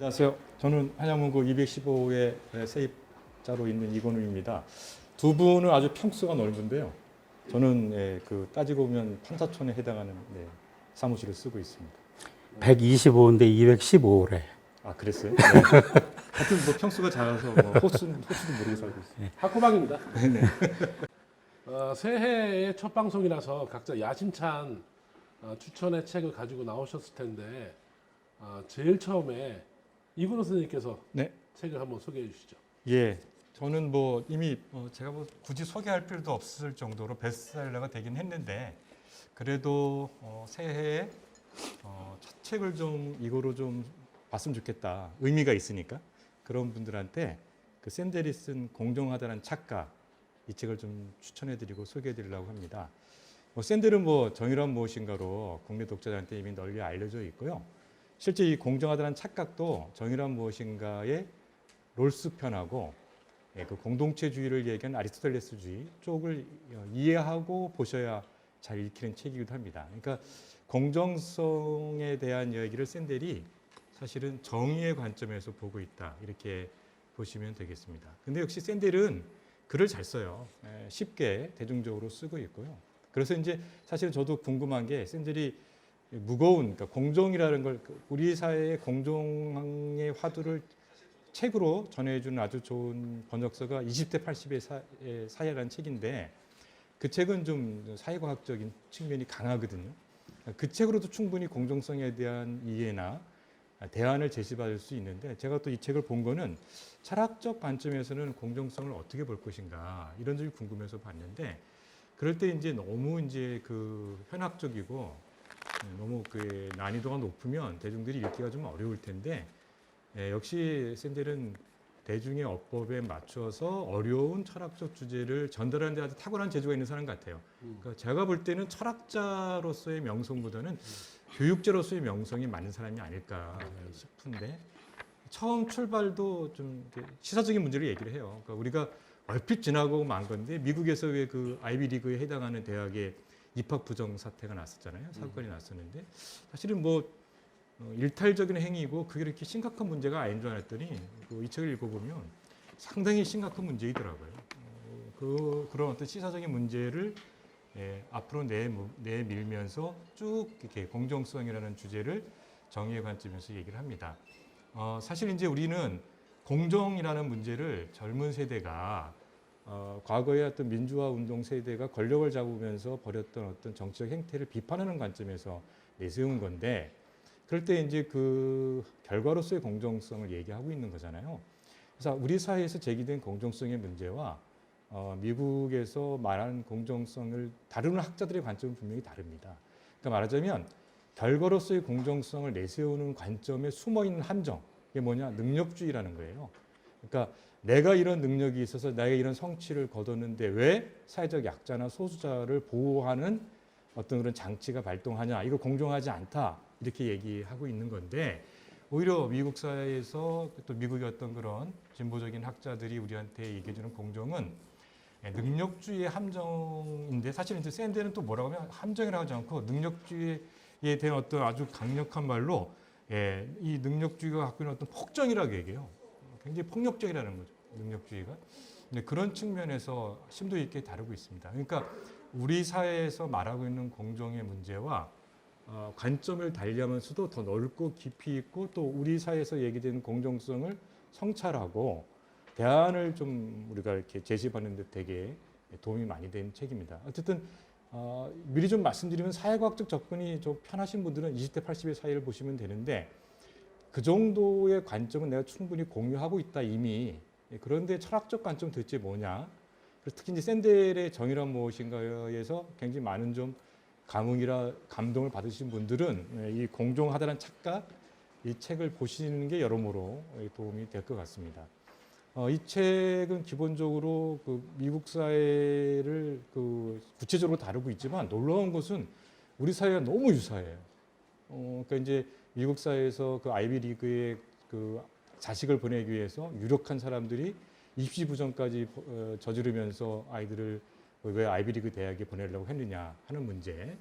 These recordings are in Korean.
안녕하세요. 저는 한양문고 215회 세입자로 있는 이건우입니다. 두 분은 아주 평수가 넓은데요. 저는 따지고 보면 판사촌에 해당하는 사무실을 쓰고 있습니다. 125인데 215래. 아, 그랬어요? 네. 하여튼 뭐 평수가 작아서 호수도 모르고 살고 있어요. 학고방입니다. 네네. 새해의 첫 방송이라서 각자 야심찬 추천의 책을 가지고 나오셨을 텐데 제일 처음에 이근호 선생님께서 네. 책을 한번 소개해 주시죠. 예. 저는 뭐 이미 제가 뭐 굳이 소개할 필요도 없을 정도로 베스트셀러가 되긴 했는데 그래도 새해에 첫 책을 좀 이거로 좀 봤으면 좋겠다. 의미가 있으니까 그런 분들한테 그 샌델이 쓴 공정하다는 착가 이 책을 좀 추천해드리고 소개해드리려고 합니다. 샌델은 뭐 정의란 무엇인가로 국내 독자들한테 이미 널리 알려져 있고요. 실제 이 공정하다는 착각도 정의란 무엇인가의 롤스 편하고 그 공동체주의를 얘기한 아리스토텔레스주의 쪽을 이해하고 보셔야 잘 읽히는 책이기도 합니다. 그러니까 공정성에 대한 이야기를 샌델이 사실은 정의의 관점에서 보고 있다 이렇게 보시면 되겠습니다. 근데 역시 샌델은 글을 잘 써요. 쉽게 대중적으로 쓰고 있고요. 그래서 이제 사실은 저도 궁금한 게 샌델이 무거운 그러니까 공정이라는 걸 우리 사회의 공정의 화두를 책으로 전해주는 아주 좋은 번역서가 20대 80의 사회라는 책인데 그 책은 좀 사회과학적인 측면이 강하거든요. 그 책으로도 충분히 공정성에 대한 이해나 대안을 제시받을 수 있는데 제가 또 이 책을 본 거는 철학적 관점에서는 공정성을 어떻게 볼 것인가 이런 점이 궁금해서 봤는데 그럴 때 이제 너무 이제 그 현학적이고 너무 그 난이도가 높으면 대중들이 읽기가 좀 어려울 텐데 역시 샌델은 대중의 어법에 맞춰서 어려운 철학적 주제를 전달하는 데 아주 탁월한 재주가 있는 사람 같아요. 그러니까 제가 볼 때는 철학자로서의 명성보다는 교육자로서의 명성이 많은 사람이 아닐까 싶은데 처음 출발도 좀 시사적인 문제를 얘기를 해요. 그러니까 우리가 얼핏 지나고 만 건데 미국에서 왜 그 아이비리그에 해당하는 대학에 입학 부정 사태가 났었잖아요. 사건이 났었는데 사실은 뭐 일탈적인 행위고 그게 이렇게 심각한 문제가 아닌 줄 알았더니 이 책을 읽어보면 상당히 심각한 문제이더라고요. 그런 어떤 시사적인 문제를 앞으로 내밀면서 쭉 이렇게 공정성이라는 주제를 정의의 관점에서 얘기를 합니다. 사실 이제 우리는 공정이라는 문제를 젊은 세대가 과거의 어떤 민주화 운동 세대가 권력을 잡으면서 벌였던 어떤 정치적 행태를 비판하는 관점에서 내세운 건데 그럴 때 이제 그 결과로서의 공정성을 얘기하고 있는 거잖아요. 그래서 우리 사회에서 제기된 공정성의 문제와 미국에서 말하는 공정성을 다루는 학자들의 관점은 분명히 다릅니다. 그러니까 말하자면 결과로서의 공정성을 내세우는 관점에 숨어있는 함정, 이게 뭐냐? 능력주의라는 거예요. 그러니까 내가 이런 능력이 있어서 내가 이런 성취를 거뒀는데 왜 사회적 약자나 소수자를 보호하는 어떤 그런 장치가 발동하냐? 이거 공정하지 않다. 이렇게 얘기하고 있는 건데 오히려 미국 사회에서 또 미국의 어떤 그런 진보적인 학자들이 우리한테 얘기해주는 공정은 능력주의의 함정인데 사실 이제 샌델은 또 뭐라고 하면 함정이라고 하지 않고 능력주의에 대한 어떤 아주 강력한 말로 이 능력주의가 갖고 있는 어떤 폭정이라고 얘기해요. 굉장히 폭력적이라는 거죠. 능력주의가. 근데 그런 측면에서 심도 있게 다루고 있습니다. 그러니까 우리 사회에서 말하고 있는 공정의 문제와 관점을 달리하면서도 더 넓고 깊이 있고 또 우리 사회에서 얘기되는 공정성을 성찰하고 대안을 좀 우리가 이렇게 제시하는 데 되게 도움이 많이 된 책입니다. 어쨌든 미리 좀 말씀드리면 사회과학적 접근이 좀 편하신 분들은 20대 80의 사이를 보시면 되는데 그 정도의 관점은 내가 충분히 공유하고 있다 이미. 그런데 철학적 관점 도대체 뭐냐? 특히 이제 샌델의 정의란 무엇인가에서 굉장히 많은 좀 감동을 받으신 분들은 이 공정하다는 착각 이 책을 보시는 게 여러모로 도움이 될 것 같습니다. 이 책은 기본적으로 그 미국 사회를 그 구체적으로 다루고 있지만 놀라운 것은 우리 사회가 너무 유사해요. 그러니까 이제 미국 사회에서 그 아이비리그에 그 자식을 보내기 위해서 유력한 사람들이 입시 부정까지 저지르면서 아이들을 왜 아이비리그 대학에 보내려고 했느냐 하는 문제.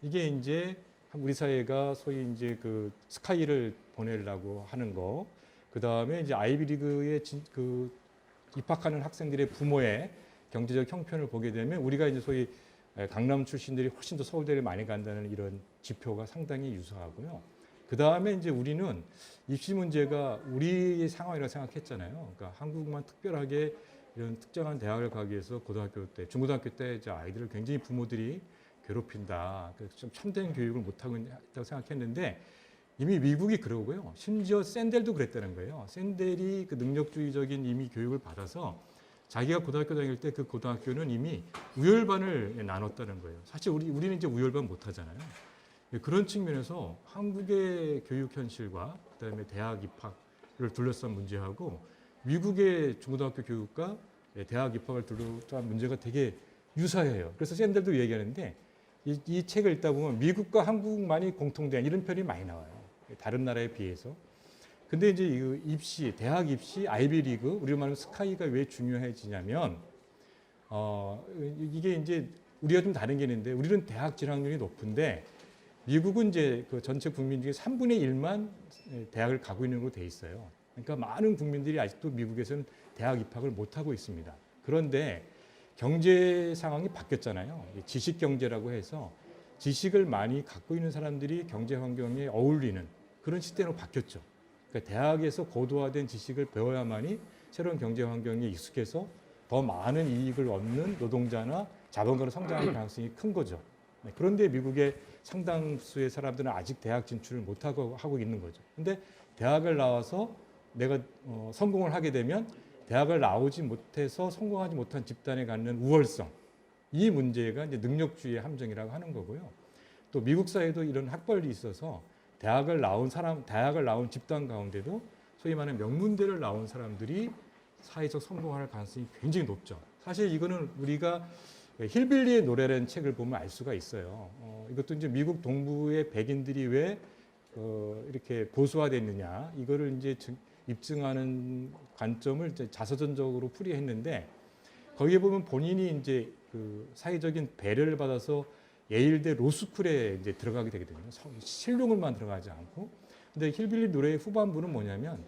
이게 이제 우리 사회가 소위 이제 그 스카이를 보내려고 하는 거, 그 다음에 이제 아이비리그에 그 입학하는 학생들의 부모의 경제적 형편을 보게 되면 우리가 이제 소위 강남 출신들이 훨씬 더 서울대를 많이 간다는 이런 지표가 상당히 유사하고요. 그 다음에 이제 우리는 입시 문제가 우리의 상황이라고 생각했잖아요. 그러니까 한국만 특별하게 이런 특정한 대학을 가기 위해서 고등학교 때, 중고등학교 때 이제 아이들을 굉장히 부모들이 괴롭힌다. 그래서 좀 참된 교육을 못하고 있다고 생각했는데 이미 미국이 그러고요. 심지어 샌델도 그랬다는 거예요. 샌델이 그 능력주의적인 이미 교육을 받아서 자기가 고등학교 다닐 때 그 고등학교는 이미 우열반을 나눴다는 거예요. 사실 우리는 이제 우열반 못 하잖아요. 그런 측면에서 한국의 교육 현실과 그다음에 대학 입학을 둘러싼 문제하고 미국의 중고등학교 교육과 대학 입학을 둘러싼 문제가 되게 유사해요. 그래서 샌델도 얘기하는데 이 책을 읽다 보면 미국과 한국만이 공통된 이런 편이 많이 나와요. 다른 나라에 비해서. 근데 이제 이 입시, 대학 입시, 아이비리그, 우리로 말하면 스카이가 왜 중요해지냐면 이게 이제 우리가 좀 다른 게 있는데 우리는 대학 진학률이 높은데 미국은 이제 그 전체 국민 중에 3분의 1만 대학을 가고 있는 걸로 돼 있어요. 그러니까 많은 국민들이 아직도 미국에서는 대학 입학을 못 하고 있습니다. 그런데 경제 상황이 바뀌었잖아요. 지식 경제라고 해서 지식을 많이 갖고 있는 사람들이 경제 환경에 어울리는 그런 시대로 바뀌었죠. 그러니까 대학에서 고도화된 지식을 배워야만이 새로운 경제 환경에 익숙해서 더 많은 이익을 얻는 노동자나 자본가로 성장할 가능성이 큰 거죠. 그런데 미국의 상당수의 사람들은 아직 대학 진출을 못하고 하고 있는 거죠. 근데 대학을 나와서 내가 성공을 하게 되면 대학을 나오지 못해서 성공하지 못한 집단에 갖는 우월성, 이 문제가 이제 능력주의의 함정이라고 하는 거고요. 또 미국 사회도 이런 학벌이 있어서 대학을 나온 집단 가운데도 소위 말하는 명문대를 나온 사람들이 사회적 성공할 가능성이 굉장히 높죠. 사실 이거는 우리가 힐빌리의 노래라는 책을 보면 알 수가 있어요. 이것도 이제 미국 동부의 백인들이 왜 이렇게 보수화됐느냐 이거를 이제 입증하는 관점을 이제 자서전적으로 풀이했는데 거기에 보면 본인이 이제 그 사회적인 배려를 받아서 예일대 로스쿨에 이제 들어가게 되거든요. 실용을만 들어가지 않고. 근데 힐빌리 노래의 후반부는 뭐냐면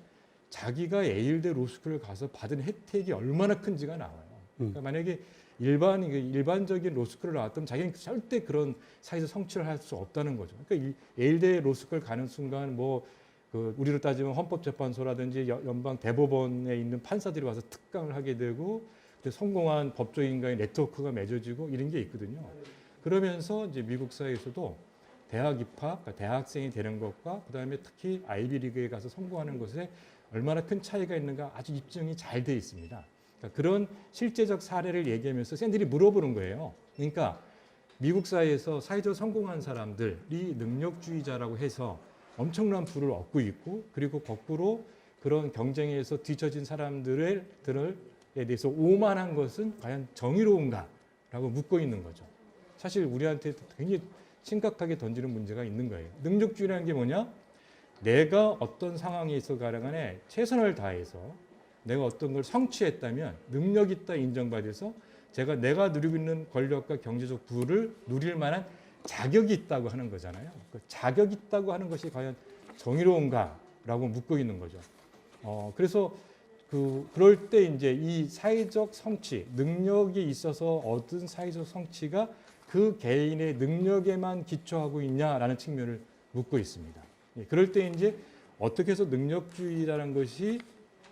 자기가 예일대 로스쿨을 가서 받은 혜택이 얼마나 큰지가 나와요. 그러니까 만약에 일반적인 로스쿨을 나왔다면 자기는 절대 그런 사회적 성취를 할 수 없다는 거죠. 그러니까 예일대 로스쿨 가는 순간 그 우리로 따지면 헌법재판소라든지 연방 대법원에 있는 판사들이 와서 특강을 하게 되고 성공한 법조인과의 네트워크가 맺어지고 이런 게 있거든요. 그러면서 이제 미국 사회에서도 대학 입학, 그러니까 대학생이 되는 것과 그다음에 특히 아이비리그에 가서 성공하는 것에 얼마나 큰 차이가 있는가 아주 입증이 잘 돼 있습니다. 그러니까 그런 실제적 사례를 얘기하면서 샌들이 물어보는 거예요. 그러니까 미국 사회에서 사회적으로 성공한 사람들이 능력주의자라고 해서 엄청난 부를 얻고 있고 그리고 거꾸로 그런 경쟁에서 뒤처진 사람들에 대해서 오만한 것은 과연 정의로운가라고 묻고 있는 거죠. 사실 우리한테 굉장히 심각하게 던지는 문제가 있는 거예요. 능력주의라는 게 뭐냐? 내가 어떤 상황에 있어 가간에 최선을 다해서 내가 어떤 걸 성취했다면 능력 있다 인정받아서 내가 누리고 있는 권력과 경제적 부를 누릴 만한 자격이 있다고 하는 거잖아요. 그 자격이 있다고 하는 것이 과연 정의로운가라고 묻고 있는 거죠. 그래서 그럴 때 이제 이 사회적 성취, 능력이 있어서 얻은 사회적 성취가 그 개인의 능력에만 기초하고 있냐라는 측면을 묻고 있습니다. 그럴 때 이제 어떻게 해서 능력주의라는 것이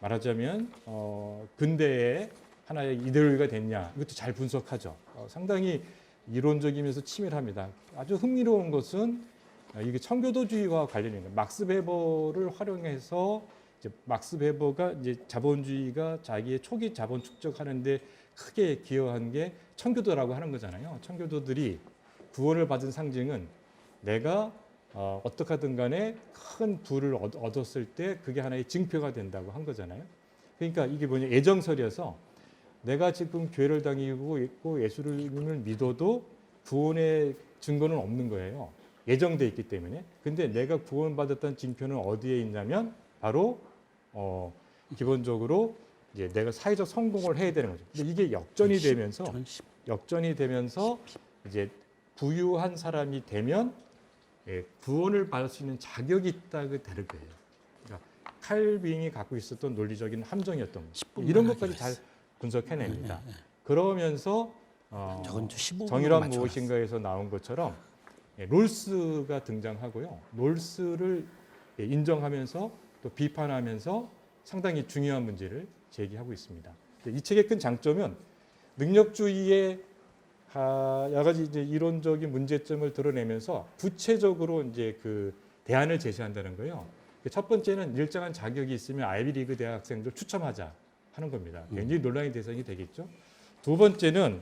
말하자면 근대의 하나의 이데올로기가 됐냐 이것도 잘 분석하죠. 상당히 이론적이면서 치밀합니다. 아주 흥미로운 것은 이게 청교도주의와 관련이 있는 막스 베버를 활용해서 이제 막스 베버가 이제 자본주의가 자기의 초기 자본 축적하는데 크게 기여한 게 청교도라고 하는 거잖아요. 청교도들이 구원을 받은 상징은 내가 어떻게 하든 간에 큰 부를 얻었을 때 그게 하나의 징표가 된다고 한 거잖아요. 그러니까 이게 뭐냐 애정설이어서 내가 지금 교회를 다니고 있고 예수님을 믿어도 구원의 증거는 없는 거예요. 예정돼 있기 때문에. 근데 내가 구원받았다는 징표는 어디에 있냐면 바로 기본적으로 이제 내가 사회적 성공을 해야 되는 거죠. 근데 이게 역전이 되면서 이제 부유한 사람이 되면 구원을 받을 수 있는 자격이 있다고 다를 거예요. 그러니까 칼빙이 갖고 있었던 논리적인 함정이었던 거. 이런 것까지 잘 분석해냅니다. 그러면서 저건 15분 정의란 무엇인가에서 나온 것처럼 롤스가 등장하고요. 롤스를 인정하면서 또 비판하면서 상당히 중요한 문제를 제기하고 있습니다. 이 책의 큰 장점은 능력주의의 여러 가지 이제 이론적인 문제점을 드러내면서 구체적으로 이제 그 대안을 제시한다는 거예요. 첫 번째는 일정한 자격이 있으면 아이비리그 대학생들 추첨하자 하는 겁니다. 굉장히 논란의 대상이 되겠죠. 두 번째는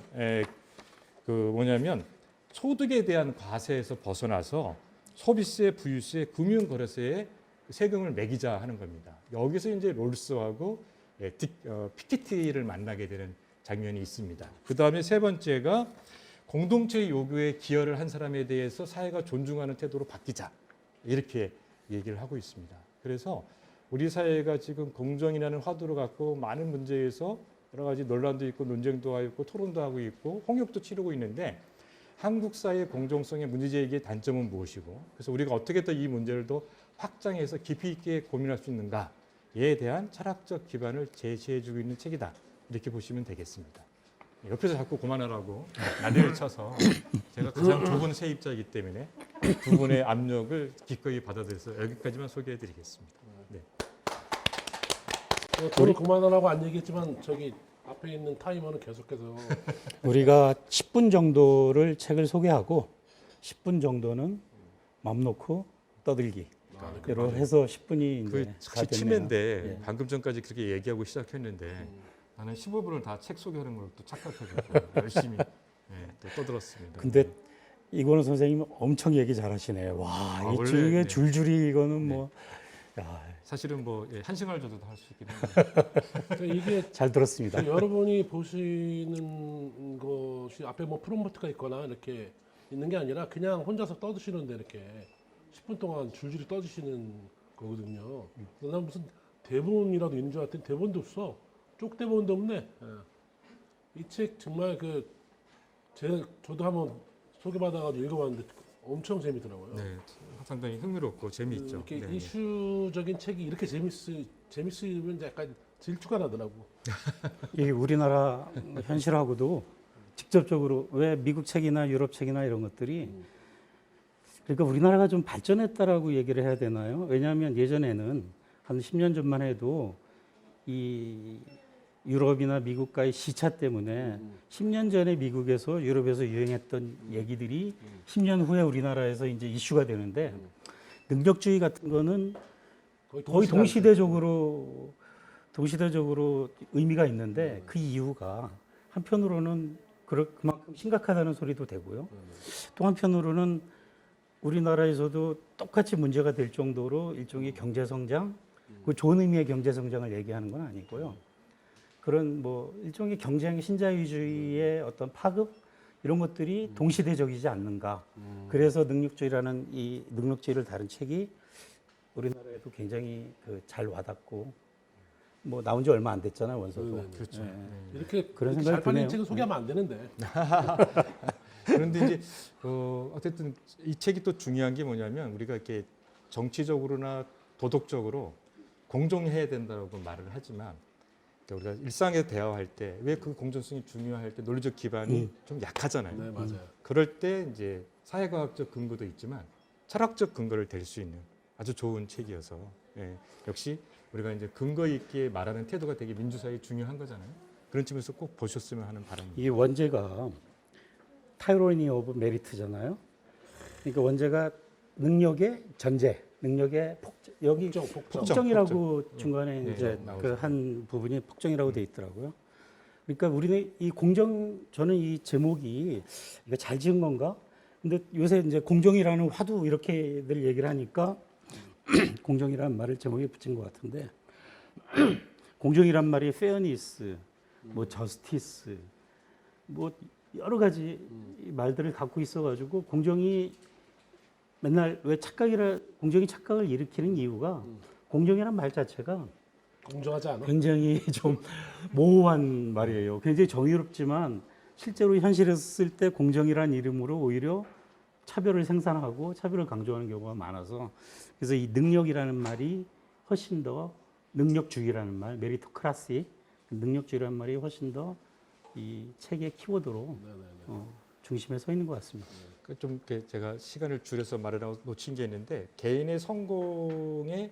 뭐냐면 소득에 대한 과세에서 벗어나서 소비세, 부유세, 금융거래세에 세금을 매기자 하는 겁니다. 여기서 이제 롤스하고 피케티를 만나게 되는 장면이 있습니다. 그 다음에 세 번째가 공동체 요구에 기여를 한 사람에 대해서 사회가 존중하는 태도로 바뀌자 이렇게 얘기를 하고 있습니다. 그래서 우리 사회가 지금 공정이라는 화두를 갖고 많은 문제에서 여러 가지 논란도 있고 논쟁도 하고 있고 토론도 하고 있고 홍역도 치르고 있는데 한국 사회의 공정성의 문제제기의 단점은 무엇이고 그래서 우리가 어떻게 더 이 문제를 더 확장해서 깊이 있게 고민할 수 있는가에 대한 철학적 기반을 제시해주고 있는 책이다. 이렇게 보시면 되겠습니다. 옆에서 자꾸 그만하라고 난리를 쳐서 제가 가장 좁은 세입자이기 때문에 두 분의 압력을 기꺼이 받아들여서 여기까지만 소개해드리겠습니다. 네. 저는 그만하라고 안 얘기했지만 저기 앞에 있는 타이머는 계속해서 우리가 10분 정도를 책을 소개하고 10분 정도는 맘 놓고 떠들기. 로 해서 10분이 그 이제 다 사실 됐네요. 치매인데 예. 방금 전까지 그렇게 얘기하고 시작했는데 나는 15분을 다 책 소개하는 걸 또 착각해서 열심히 또 떠들었습니다. 근데 이건우 선생님 엄청 얘기 잘하시네요. 와, 원래, 이쪽에 네. 줄줄이 이거는 뭐, 야, 사실은 뭐 한 시간을 줘도 할 수 있긴 한데 그러니까 이게 잘 들었습니다. 여러분이 보시는 것이 앞에 뭐 프롬프트가 있거나 이렇게 있는 게 아니라 그냥 혼자서 떠드시는데 이렇게 10분 동안 줄줄이 떠드시는 거거든요. 그래서 난 무슨 대본이라도 있는 줄 알았더니 대본도 없어. 쪽 대본도 없네. 이 책 정말 저도 한번 소개받아가지고 읽어봤는데 엄청 재미더라고요. 네, 상당히 흥미롭고 재미있죠. 이렇게 네, 네. 이슈적인 책이 이렇게 재밌으면 약간 질투가 나더라고. 이 우리나라 현실하고도 직접적으로 왜 미국 책이나 유럽 책이나 이런 것들이 그러니까 우리나라가 좀 발전했다라고 얘기를 해야 되나요? 왜냐하면 예전에는 한 10년 전만 해도 이 유럽이나 미국과의 시차 때문에 10년 전에 미국에서 유럽에서 유행했던 얘기들이 10년 후에 우리나라에서 이제 이슈가 되는데 능력주의 같은 거는 거의 동시대적으로 의미가 있는데 그 이유가 한편으로는 그만큼 심각하다는 소리도 되고요. 또 한편으로는 우리나라에서도 똑같이 문제가 될 정도로 일종의 경제 성장, 그 좋은 의미의 경제 성장을 얘기하는 건 아니고요. 그런 뭐 일종의 경쟁 신자유주의의 어떤 파급 이런 것들이 동시대적이지 않는가. 그래서 능력주의라는 이 능력주의를 다룬 책이 우리나라에도 굉장히 잘 와닿고 뭐 나온 지 얼마 안 됐잖아요, 원서도. 그렇죠. 예. 네. 이렇게 그런 잘 생각이 팔린 드네요. 책은 소개하면 안 되는데. 그런데 이제 어쨌든 이 책이 또 중요한 게 뭐냐면 우리가 이렇게 정치적으로나 도덕적으로 공정해야 된다고 말을 하지만 그러니까 우리가 일상에서 대화할 때 왜 그 공정성이 중요할 때 논리적 기반이 좀 약하잖아요. 네, 맞아요. 그럴 때 이제 사회과학적 근거도 있지만 철학적 근거를 댈 수 있는 아주 좋은 책이어서 역시 우리가 이제 근거 있게 말하는 태도가 되게 민주사회에 중요한 거잖아요. 그런 측면에서 꼭 보셨으면 하는 바람입니다. 이 원제가 타이로니 오브 메리트잖아요. 그러니까 원제가 능력의 전제, 능력의 여기 폭정이라고 중간에 네, 이제 나오죠. 그 한 부분이 폭정이라고 돼 있더라고요. 그러니까 우리는 이 저는 이 제목이 이거 잘 지은 건가? 근데 요새 이제 공정이라는 화두 이렇게들 얘기를 하니까 공정이라는 말을 제목에 붙인 것 같은데 공정이란 말이 페어니스, 뭐 저스티스, 뭐 여러 가지 말들을 갖고 있어가지고 공정이 맨날 왜 공정이 착각을 일으키는 이유가 공정이란 말 자체가 공정하지 않아? 굉장히 좀 모호한 말이에요. 굉장히 정의롭지만 실제로 현실에서 쓸 때 공정이란 이름으로 오히려 차별을 생산하고 차별을 강조하는 경우가 많아서 그래서 이 능력이라는 말이 훨씬 더 능력주의라는 말, 메리토크라시, 능력주의라는 말이 훨씬 더 이 책의 키워드로 중심에 서 있는 것 같습니다. 좀 이렇게 제가 시간을 줄여서 말을 하고 놓친 게 있는데 개인의 성공에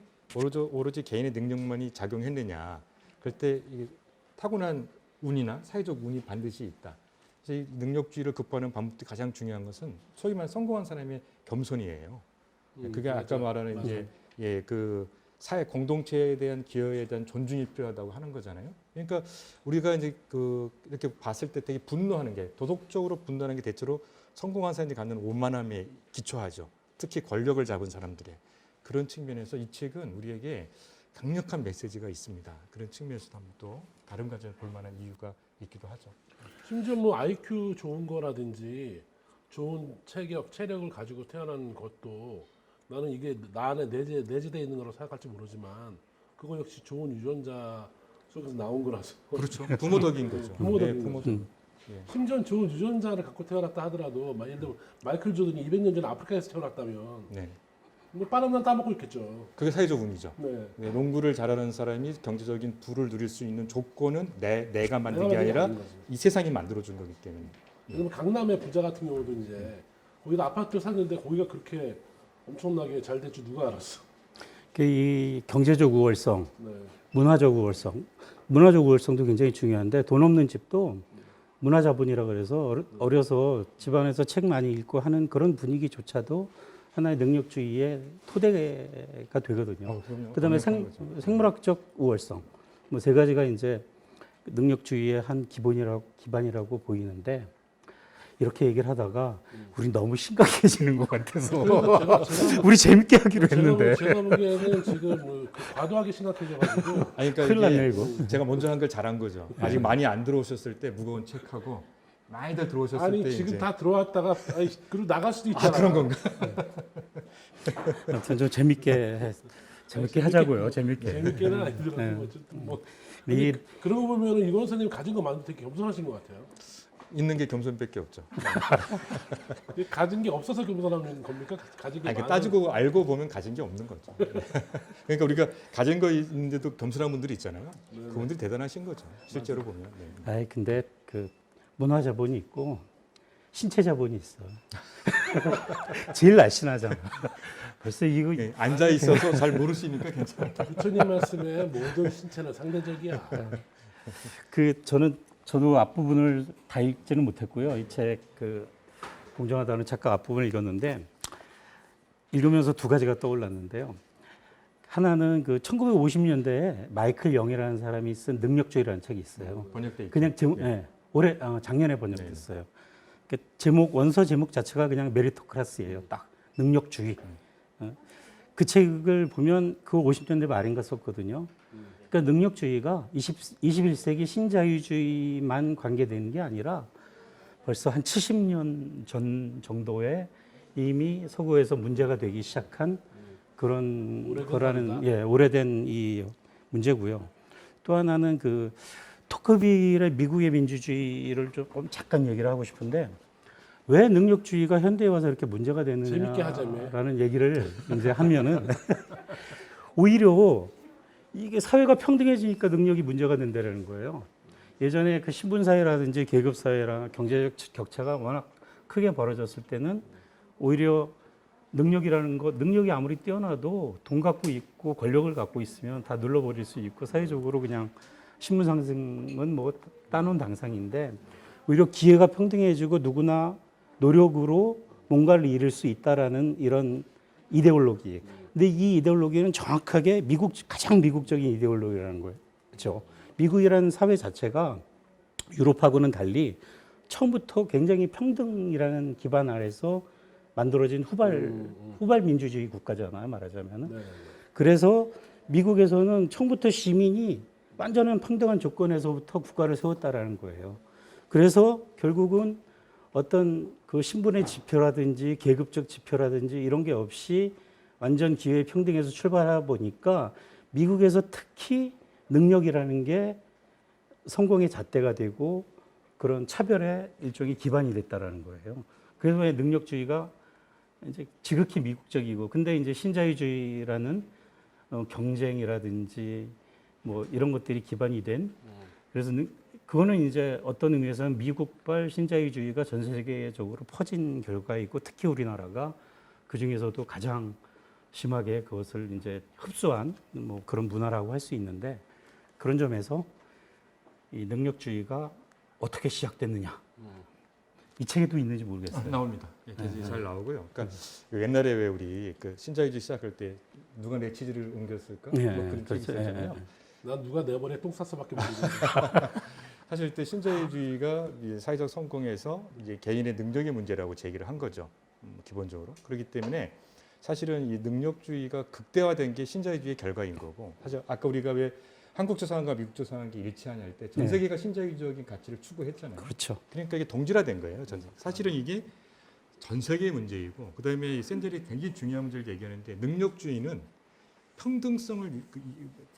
오로지 개인의 능력만이 작용했느냐 그럴 때 이게 타고난 운이나 사회적 운이 반드시 있다. 그래서 이 능력주의를 극복하는 방법도 가장 중요한 것은 소위 말해 성공한 사람의 겸손이에요. 그게 아까 말하는 이제 그 사회 공동체에 대한 기여에 대한 존중이 필요하다고 하는 거잖아요. 그러니까 우리가 이제 이렇게 봤을 때 되게 분노하는 게 도덕적으로 분노하는 게 대체로 성공한 사람들이 갖는 오만함에 기초하죠. 특히 권력을 잡은 사람들의 그런 측면에서 이 책은 우리에게 강력한 메시지가 있습니다. 그런 측면에서도 한번 또 다른 관점을 볼 만한 이유가 있기도 하죠. 심지어 뭐 IQ 좋은 거라든지 좋은 체력을 가지고 태어난 것도 나는 이게 나 안에 내재되어 있는 거라고 생각할지 모르지만 그거 역시 좋은 유전자 속에서 나온 거라서 그렇죠. 부모덕인 거죠. 부모덕인 네, 거죠. 예. 심지어 좋은 유전자를 갖고 태어났다 하더라도 예를 들어 마이클 조던이 200년 전에 아프리카에서 태어났다면 네. 뭐 바나나 따먹고 있겠죠. 그게 사회적 운이죠. 네. 네, 농구를 잘하는 사람이 경제적인 부를 누릴 수 있는 조건은 내가 만든 게 아니라 아닌 거지. 이 세상이 만들어준 거기 때문에. 그러면 강남의 부자 같은 경우도 이제 거기다 아파트를 샀는데 거기가 그렇게 엄청나게 잘 될 줄 누가 알았어. 이 경제적 우월성, 네. 문화적 우월성도 굉장히 중요한데 돈 없는 집도 문화자본이라 그래서 어려서 집안에서 책 많이 읽고 하는 그런 분위기조차도 하나의 능력주의의 토대가 되거든요. 그럼요. 그다음에 강력한 거죠. 생물학적 우월성, 뭐 세 가지가 이제 능력주의의 한 기반이라고 보이는데 이렇게 얘기를 하다가 우리 너무 심각해지는 것 같아서 우리 재밌게 하기로 했는데 제가 보기에는 지금 과도하게 심각해져가지고 아니, 그러니까 큰일 났네 이게 이거. 제가 먼저 한 걸 잘한 거죠. 아직 많이 안 들어오셨을 때 무거운 책하고 많이들 들어오셨을 아니 때 지금 이제 다 들어왔다가 그리고 나갈 수도 있잖아. 그런 건가? 아무튼 좀 재밌게 하자고요. 재밌게. 재밌게는 아니더라도 네. 어쨌든 뭐 이 그러고 보면은 이건 선생님 가진 거 많은데 되게 겸손하신 것 같아요. 있는 게 겸손밖에 없죠. 가진 게 없어서 겸손한 겁니까? 가진 게 아니, 그러니까 많은 따지고 알고 보면 가진 게 없는 거죠. 그러니까 우리가 가진 거 있는데도 겸손한 분들이 있잖아요. 그분들이 대단하신 거죠. 실제로 보면. 네. 아이 근데 그 문화 자본이 있고 신체 자본이 있어. 제일 날씬하잖아. 벌써 이거 네, 앉아 있어서 잘 모르시니까 괜찮아요. 부처님 말씀에 모든 신체는 상대적이야. 저도 앞부분을 다 읽지는 못했고요. 이 책 그 공정하다는 작가 앞부분을 읽었는데 읽으면서 두 가지가 떠올랐는데요. 하나는 그 1950년대에 마이클 영이라는 사람이 쓴 능력주의라는 책이 있어요. 번역돼 있죠. 그냥 제목, 네. 작년에 번역됐어요. 그 원서 제목 자체가 그냥 메리토크라스예요. 딱 능력주의. 그 책을 보면 그 50년대 말인가 썼거든요. 그러니까 능력주의가 21세기 신자유주의만 관계되는 게 아니라 벌써 한 70년 전 정도에 이미 서구에서 문제가 되기 시작한 그런 오래된 거라는 말이다. 오래된 이 문제고요. 또 하나는 그 토크빌의 미국의 민주주의를 좀 잠깐 얘기를 하고 싶은데 왜 능력주의가 현대에 와서 이렇게 문제가 재밌게 하자며. 되느냐라는 얘기를 이제 하면은 오히려 이게 사회가 평등해지니까 능력이 문제가 된다는 거예요. 예전에 그 신분사회라든지 계급사회랑 경제적 격차가 워낙 크게 벌어졌을 때는 오히려 능력이 아무리 뛰어나도 돈 갖고 있고 권력을 갖고 있으면 다 눌러버릴 수 있고 사회적으로 그냥 신분 상승은 뭐 따놓은 당상인데 오히려 기회가 평등해지고 누구나 노력으로 뭔가를 이룰 수 있다라는 이런 이데올로기. 근데 이 이데올로기는 정확하게 가장 미국적인 이데올로기라는 거예요. 그렇죠? 미국이라는 사회 자체가 유럽하고는 달리 처음부터 굉장히 평등이라는 기반 아래서 만들어진 후발 민주주의 국가잖아요, 말하자면은. 네. 그래서 미국에서는 처음부터 시민이 완전한 평등한 조건에서부터 국가를 세웠다라는 거예요. 그래서 결국은 어떤 그 신분의 지표라든지 계급적 지표라든지 이런 게 없이 완전 기회 평등에서 출발하다 보니까 미국에서 특히 능력이라는 게 성공의 잣대가 되고 그런 차별의 일종의 기반이 됐다라는 거예요. 그래서 왜 능력주의가 이제 지극히 미국적이고 근데 이제 신자유주의라는 경쟁이라든지 뭐 이런 것들이 기반이 된 그래서 그거는 이제 어떤 의미에서는 미국발 신자유주의가 전 세계적으로 퍼진 결과이고 특히 우리나라가 그 중에서도 가장 심하게 그것을 이제 흡수한 뭐 그런 문화라고 할 수 있는데 그런 점에서 이 능력주의가 어떻게 시작됐느냐 이 책에도 있는지 모르겠어요. 나옵니다. 예, 잘 나오고요. 그러니까 옛날에 왜 우리 그 신자유주의 시작할 때 누가 내 치즈를 옮겼을까? 예, 뭐 그런 그렇죠. 책이 있었잖아요. 난 누가 내 번에 똥 쌌어밖에 모르겠는데. 사실 이때 신자유주의가 이제 사회적 성공에서 이제 개인의 능력의 문제라고 제기를 한 거죠. 기본적으로. 그렇기 때문에 사실은 이 능력주의가 극대화된 게 신자유주의의 결과인 거고 사실 아까 우리가 왜 한국적 상황과 미국적 상황이 일치하냐 할 때 전 세계가 신자유적인 가치를 추구했잖아요. 그렇죠. 그러니까 이게 동질화된 거예요. 사실은 이게 전 세계의 문제이고 그다음에 이 샌들이 굉장히 중요한 문제를 얘기하는데 능력주의는 평등성을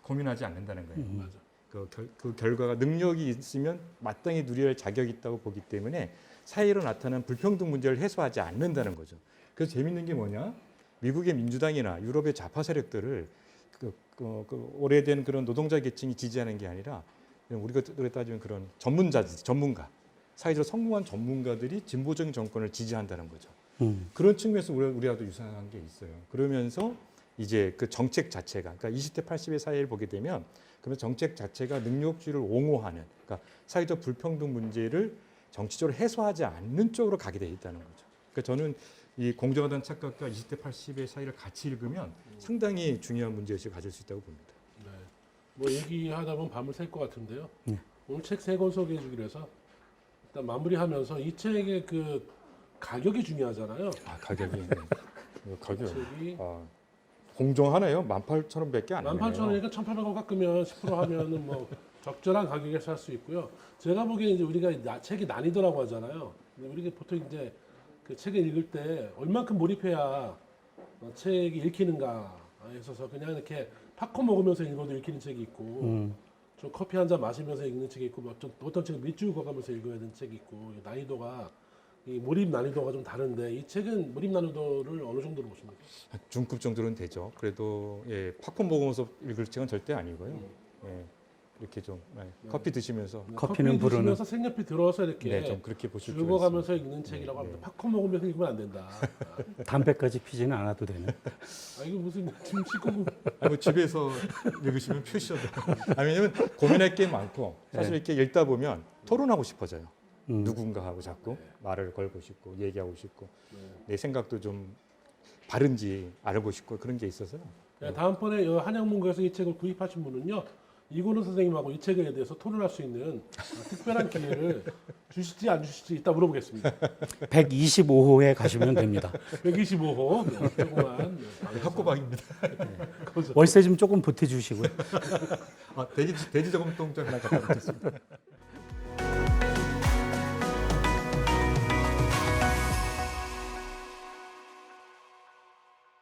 고민하지 않는다는 거예요. 맞아. 그 결과가 능력이 있으면 마땅히 누려야 할 자격이 있다고 보기 때문에 사회로 나타나는 불평등 문제를 해소하지 않는다는 거죠. 그래서 재밌는 게 뭐냐? 미국의 민주당이나 유럽의 좌파 세력들을 그 오래된 그런 노동자 계층이 지지하는 게 아니라 우리가 따지면 그런 전문가, 사회적으로 성공한 전문가들이 진보적인 정권을 지지한다는 거죠. 그런 측면에서 우리와도 유사한 게 있어요. 그러면서 이제 그 정책 자체가, 그러니까 20대 80의 사회를 보게 되면 그러면 정책 자체가 능력주의를 옹호하는, 그러니까 사회적 불평등 문제를 정치적으로 해소하지 않는 쪽으로 가게 돼 있다는 거죠. 그러니까 저는 이 공정하다는 착각과 20대 80의 사이를 같이 읽으면 상당히 중요한 문제의식을 가질 수 있다고 봅니다. 네. 뭐 얘기하다 보면 밤을 샐 것 같은데요. 네. 오늘 책 세 권 소개해 주기로 해서 일단 마무리하면서 이 책의 그 가격이 중요하잖아요. 가격이 가격 책이 공정하네요. 18,000원밖에 안 하네요. 18,000원이니까 1,800원 깎으면 10% 하면은 뭐 적절한 가격에 살 수 있고요. 제가 보기에 이제 우리가 책이 난이도라고 하잖아요. 근데 우리가 보통 이제 그 책을 읽을 때 얼만큼 몰입해야 책이 읽히는가에 있어서 그냥 이렇게 팝콘 먹으면서 읽어도 읽히는 책이 있고 좀 커피 한 잔 마시면서 읽는 책이 있고 어떤 책은 밑줄 그어가면서 읽어야 되는 책이 있고 난이도가 이 몰입 난이도가 좀 다른데 이 책은 몰입 난이도를 어느 정도로 보십니까? 중급 정도는 되죠. 그래도 팝콘 먹으면서 읽을 책은 절대 아니고요. 예, 이렇게 좀 커피 드시면서 커피는 부르는 드시면서 색연필 들어서 이렇게 좀 그렇게 보실 줄 즐거가면서 읽는 책이라고 합니다. 팝콘 먹으면서 읽으면 안 된다. 담배까지 피지는 않아도 되는. 이거 무슨 지금 치고 뭐 집에서 읽으시면 표시셔도. 왜냐면 고민할 게 많고 사실 이렇게 읽다 보면 토론하고 싶어져요. 누군가하고 자꾸 말을 걸고 싶고 얘기하고 싶고 내 생각도 좀 바른지 알고 싶고 그런 게 있어서요. 다음번에 한양문고에서 이 책을 구입하신 분은요. 이고는 선생님하고 이 책에 대해서 토론할 수 있는 특별한 기회를 주실지 안 주실지 이따 물어보겠습니다. 125호에 가시면 됩니다. 125호 조그만 학고방입니다. 월세 좀 조금 보태주시고요. 돼지 저금통 좀 하나 갖다 놓겠습니다.